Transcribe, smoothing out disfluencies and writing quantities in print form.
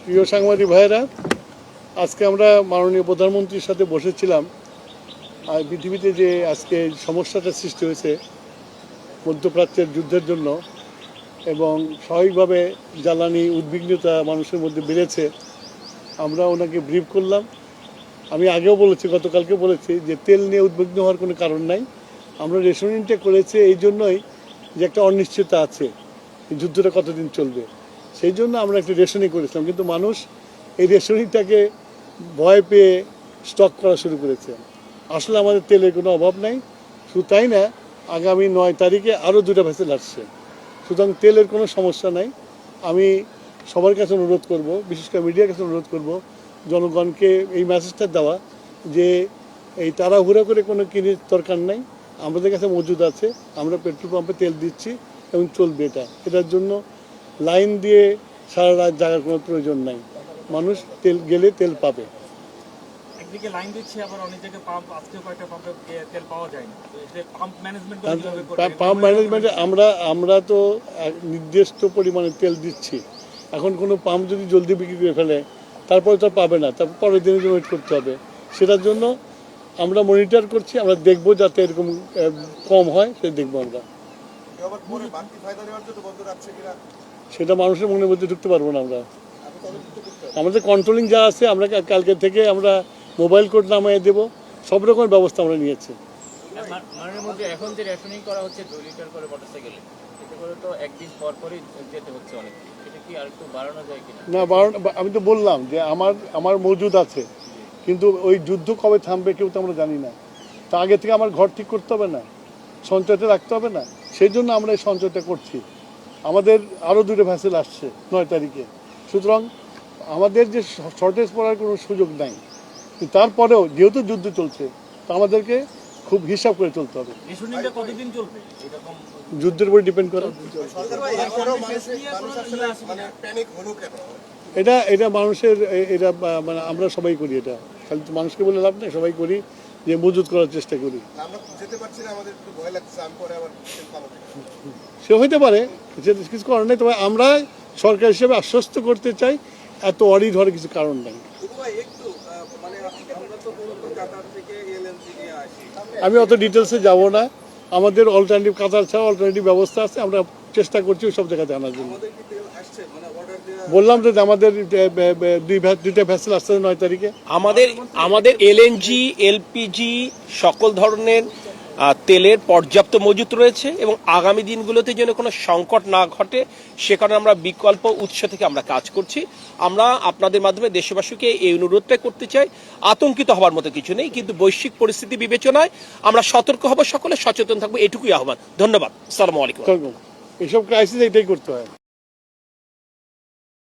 প্রিয় সাংবাদিক ভাইয়েরা, আজকে আমরা মাননীয় প্রধানমন্ত্রীর সাথে বসেছিলাম। আর পৃথিবীতে যে আজকে সমস্যাটা সৃষ্টি হয়েছে মধ্যপ্রাচ্যের যুদ্ধের জন্য এবং স্বাভাবিকভাবে জ্বালানি উদ্বিগ্নতা মানুষের মধ্যে বেড়েছে, আমরা ওনাকে ব্রিফ করলাম। আমি আগেও বলেছি, গতকালকে বলেছি যে তেল নিয়ে উদ্বিগ্ন হওয়ার কোনো কারণ নাই। আমরা রেশনিংটা করেছি এই জন্যই যে একটা অনিশ্চয়তা আছে, এই যুদ্ধটা কতদিন চলবে, সেই জন্য আমরা একটা রেশনিং করেছিলাম। কিন্তু মানুষ এই রেশনিংটাকে ভয় পেয়ে স্টক করা শুরু করেছে। আসলে আমাদের তেলের কোনো অভাব নাই। শুধু তাই না, আগামী 9 তারিখে আরও 2টা ভেসেল আসছে। সুতরাং তেলের কোনো সমস্যা নাই। আমি সবার কাছে অনুরোধ করব, বিশেষ করে মিডিয়ার কাছে অনুরোধ করব, জনগণকে এই মেসেজটা দেওয়া যে এই তাড়াহুড়া করে কোনো কিনে দরকার নাই। আমাদের কাছে মজুদ আছে, আমরা পেট্রোল পাম্পে তেল দিচ্ছি এবং চলবে। এটার জন্য লাইন দিয়ে সারা রাত জাগার কোনো প্রয়োজন নাই। মানুষ তেল গেলে তেল পাবে। একদিকে লাইন দিচ্ছে, আবার অনেক জায়গায় পাম্প, আজকেও কয়েকটা পাম্পে তেল পাওয়া যায় না। তো এই পাম্প ম্যানেজমেন্ট পাম্প ম্যানেজমেন্টে আমরা তো নির্দিষ্ট পরিমাণে তেল দিচ্ছি। এখন কোনো পাম্প যদি জলদি বিক্রি করে ফেলে, তারপরে তো পাবে না, তারপর পরের দিনের জন্য ওয়েট করতে হবে। সেটার জন্য আমরা মনিটর করছি, আমরা দেখবো যাতে এরকম কম হয়, সেটা দেখবো আমরা। সেটা মানুষের মনের মধ্যে ঢুকতে পারবো না আমরা। আমাদের কন্ট্রোলিং যা আছে, আমরা কালকে থেকে আমরা মোবাইল কোড নামিয়ে দেবো, সব রকমের ব্যবস্থা আমরা নিয়েছি। এখন যে রেশনিং করা হচ্ছে 2 লিটার করে মোটরসাইকেলে, এতে করে তো একদিন পর পরই যেতে হচ্ছে অনেক। এটা কি আর একটু বাড়ানো যায় কিনা? না, আমি তো বললাম যে আমার মজুদ আছে, কিন্তু ওই যুদ্ধ কবে থামবে কেউ তো আমরা জানি না। তা আগে থেকে আমার ঘর ঠিক করতে হবে না, সঞ্চয়টা রাখতে হবে না? সেই জন্য আমরা এই সঞ্চয়টা করছি। আমাদের আরও 2টা ভেসেল আসছে 9 তারিখে। সুতরাং আমাদের যে শর্টেজ পড়ার কোনো সুযোগ নাই। তারপরেও যেহেতু যুদ্ধ চলছে, তো আমাদেরকে খুব হিসাব করে চলতে হবে। কতদিন চলবে যুদ্ধের উপর ডিপেন্ড করে। এটা মানুষের, এটা মানে আমরা সবাই করি। এটা খালি মানুষকে বলে লাভ নেই, সবাই করি যে মজুত করার চেষ্টা করি। সে হইতে পারে, কিছু কারণ নেই। তবে আমরা সরকার হিসেবে আশ্বস্ত করতে চাই, এত অড়ি ধরে কিছু কারণ নেই। আমি অত ডিটেলসে যাব না। আমাদের অল্টারনেটিভ, কাতার ছাড়া অল্টারনেটিভ ব্যবস্থা আছে, আমরা চেষ্টা করছি ওই সব জায়গাতে আনার জন্য। বললাম যে আমাদের 2টা ভেসেল আসছে 9 তারিখে। আমাদের এলএনজি, এলপিজি সকল ধরনের তেলের পর্যাপ্ত মজুত রয়েছে এবং আগামী দিনগুলোতে যেন কোনো সংকট না ঘটে সে কারণে আমরা বিকল্প উৎস থেকে আমরা কাজ করছি। আমরা আপনাদের মাধ্যমে দেশবাসীকে এই অনুরোধটা করতে চাই, আতঙ্কিত হওয়ার মতো কিছু নেই, কিন্তু বৈশ্বিক পরিস্থিতি বিবেচনায় আমরা সতর্ক হব, সকলে সচেতন থাকবো, এটুকুই আহ্বান। ধন্যবাদ। আসসালামু আলাইকুম। এসব ক্রাইসিস এটাই করতে হয়।